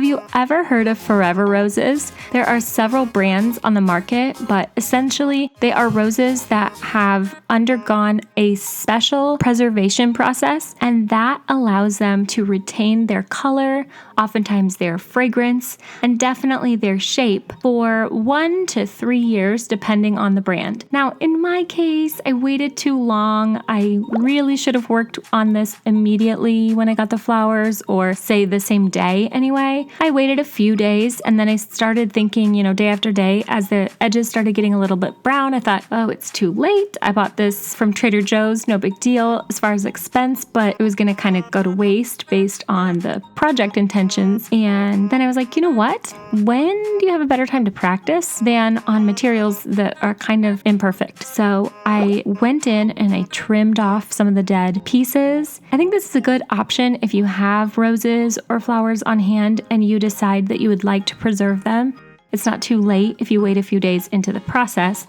Have you ever heard of forever roses? There are several brands on the market, but essentially they are roses that have undergone a special preservation process, and that allows them to retain their color, oftentimes their fragrance, and definitely their shape for 1 to 3 years, depending on the brand. Now, in my case, I waited too long. I really should have worked on this immediately when I got the flowers, or say the same day anyway. I waited a few days and then I started thinking, day after day, as the edges started getting a little bit brown, I thought, oh, it's too late. I bought this from Trader Joe's, no big deal as far as expense, but it was going to kind of go to waste based on the project intentions. And then I was like, you know what? When do you have a better time to practice than on materials that are kind of imperfect? So I went in and I trimmed off some of the dead pieces. I think this is a good option if you have roses or flowers on hand and you decide that you would like to preserve them. It's not too late if you wait a few days into the process.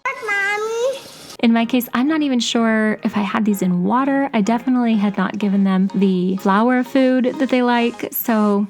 Mommy. In my case, I'm not even sure if I had these in water. I definitely had not given them the flower food that they like. So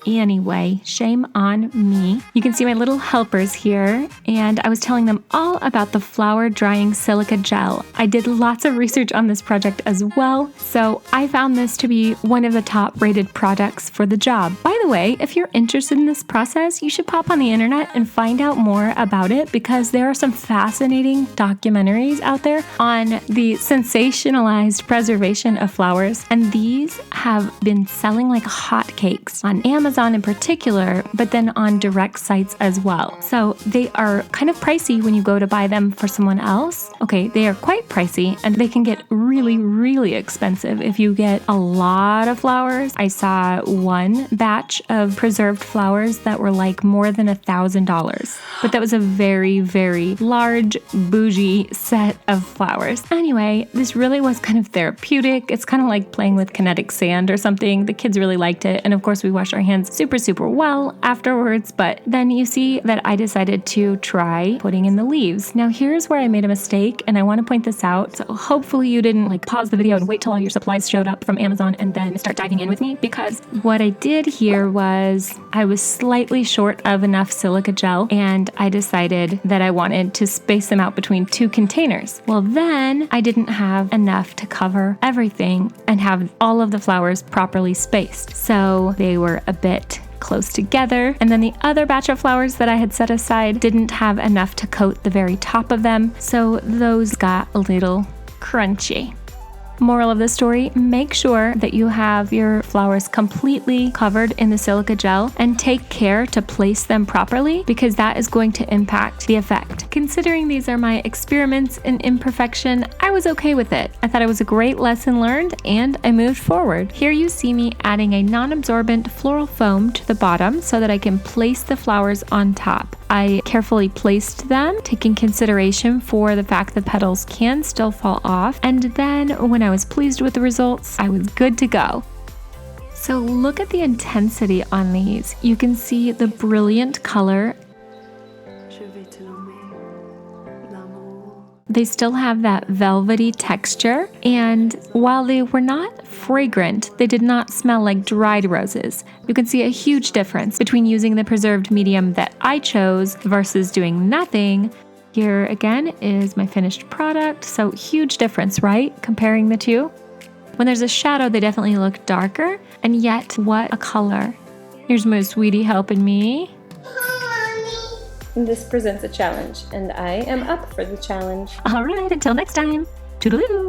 anyway, shame on me. You can see my little helpers here, and I was telling them all about the flower drying silica gel. I did lots of research on this project as well, so I found this to be one of the top rated products for the job. By the way, if you're interested in this process, you should pop on the internet and find out more about it, because there are some fascinating documentaries out there on the sensationalized preservation of flowers, and these have been selling like hotcakes on Amazon in particular, but then on direct sites as well. So they are kind of pricey when you go to buy them for someone else. Okay, they are quite pricey, and they can get really, really expensive if you get a lot of flowers. I saw one batch of preserved flowers that were like more than $1,000, but that was a very, very large, bougie set of flowers. Anyway, this really was kind of therapeutic. It's kind of like playing with kinetic sand or something. The kids really liked it, and of course we washed our hands super well afterwards, but then you see that I decided to try putting in the leaves. Now here's where I made a mistake, and I want to point this out. So hopefully you didn't like pause the video and wait till all your supplies showed up from Amazon and then start diving in with me, because what I did here was I was slightly short of enough silica gel, and I decided that I wanted to space them out between 2 containers. Well, then I didn't have enough to cover everything and have all of the flowers properly spaced. So they were a bit close together, and then the other batch of flowers that I had set aside didn't have enough to coat the very top of them, so those got a little crunchy. Moral of the story, make sure that you have your flowers completely covered in the silica gel, and take care to place them properly, because that is going to impact the effect. Considering these are my experiments in imperfection, I was okay with it. I thought it was a great lesson learned, and I moved forward. Here you see me adding a non-absorbent floral foam to the bottom so that I can place the flowers on top. I carefully placed them, taking consideration for the fact that petals can still fall off, and then when I was pleased with the results, I was good to go. So look at the intensity on these. You can see the brilliant color. They still have that velvety texture, and while they were not fragrant, they did not smell like dried roses. You can see a huge difference between using the preserved medium that I chose versus doing nothing. Here again is my finished product, so huge difference, right? Comparing the two. When there's a shadow, they definitely look darker, and yet what a color. Here's my sweetie helping me. This presents a challenge, and I am up for the challenge. All right, until next time. Toodaloo!